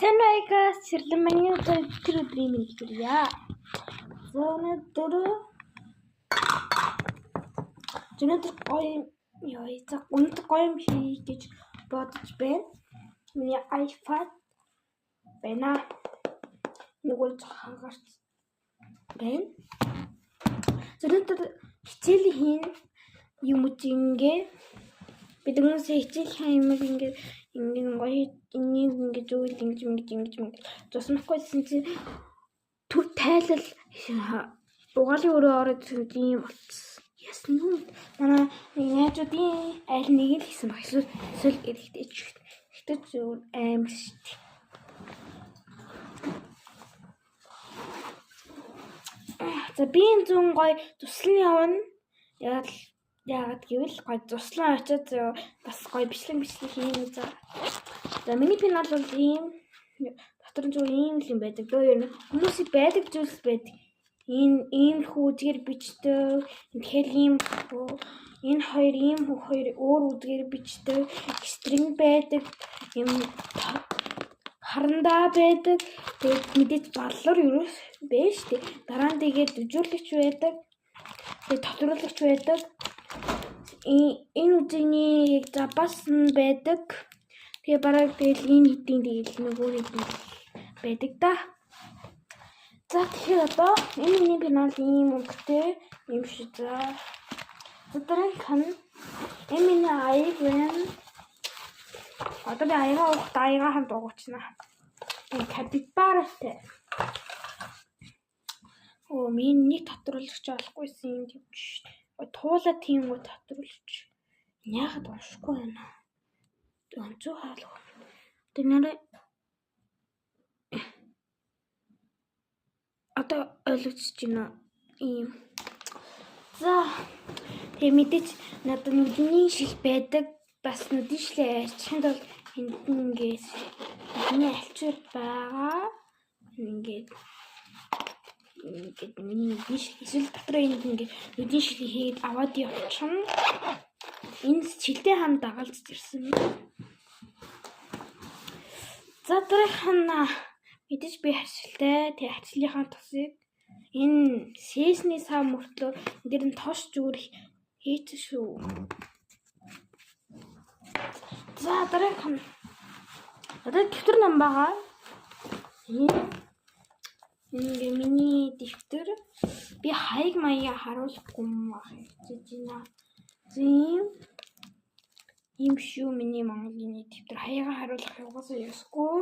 Санайгаас сэрлэмэний тэр өдрийн хэлбэрье. Өнөөдөр гоё юм хийх гэж бодож байна. Миний iPad байна. Нэг бол хангарч байна. Өнөөдөр хичээл хийн юм уу ингээ бид хүмүүсээ хичээл хийн юм ингээ гоё энийг ингэж үйл ингэж тусмахгүйсэн чи түр тайлал угаалын өрөө ороод тийм болчихсон. Ясна үү? Манай найзуудын аль нэг л хийсэн баг. Эсвэл эрэхтэй ч ихтэй зөв амар шүү дээ. За би энэ зүүн гоё туслан явна. Яагаад гэвэл гоё туслан очиод бас гоё бичлэг хийм за. За миний пенал бол ийм дотор нь ийм л юм байдаг. Хүмүүсийн байдаг зүйлс байдаг. Ийм хүүзгээр бичдэг. Тэгэхээр ийм энэ хоёр өөр үдгээр бичдэг. Стринг байдаг. Ийм харандаа байдаг. Тэгээд мэдээж баллуур юу вэ штэ. Дараа нь тэгээд дүжүүлэгч байдаг. Тэгээд тодруулагч байдаг. Энэ үдний запас нь байдаг. Тэгээ бараг тэгэл энэ хэдийн тэгэл нэг өөр хэдийн байдаг да. За тэгэхээр одоо энэ миний пенал ийм өнгөтэй юм шиг за. Дараахан энэ миний аяг байна. Одоо би аягаа хамт угуучна. Энэ капибаратай. Миний татварлагч олохгүйсэн юм гэж. Туулаа тийм үү татварлагч. Яагаад уншихгүй байна? Өнцөө хаалга. Тэрнээ одоо ойлгож байна ийм. За тэгээ мэдээч надад нүдний шил байдаг. Бас нүдний шилээ арчихын тулд энд ингээс миний альчур байгаа. Ингээд миний нүдний шил эсвэл дотроо энд ингээд нүдний шилийг хийгээд аваад явчихна. Энэ шилтэй хамт дагалж ирсэн. За дараахан мэдээж би харшилтай. Тэг харшлынхаа тусыг энэ сесний сав мөртлөө дээр нь тош зүгээр хийчих шүү. За дараахан одоо дэвтэр ном байгаа. Энэ миний дэвтэр би хаяг маяга харуулахгүй юм хийж байна. Ийм шүү миний Монголын дэвтэр хаяга харуулах угаасаа ёсгүй.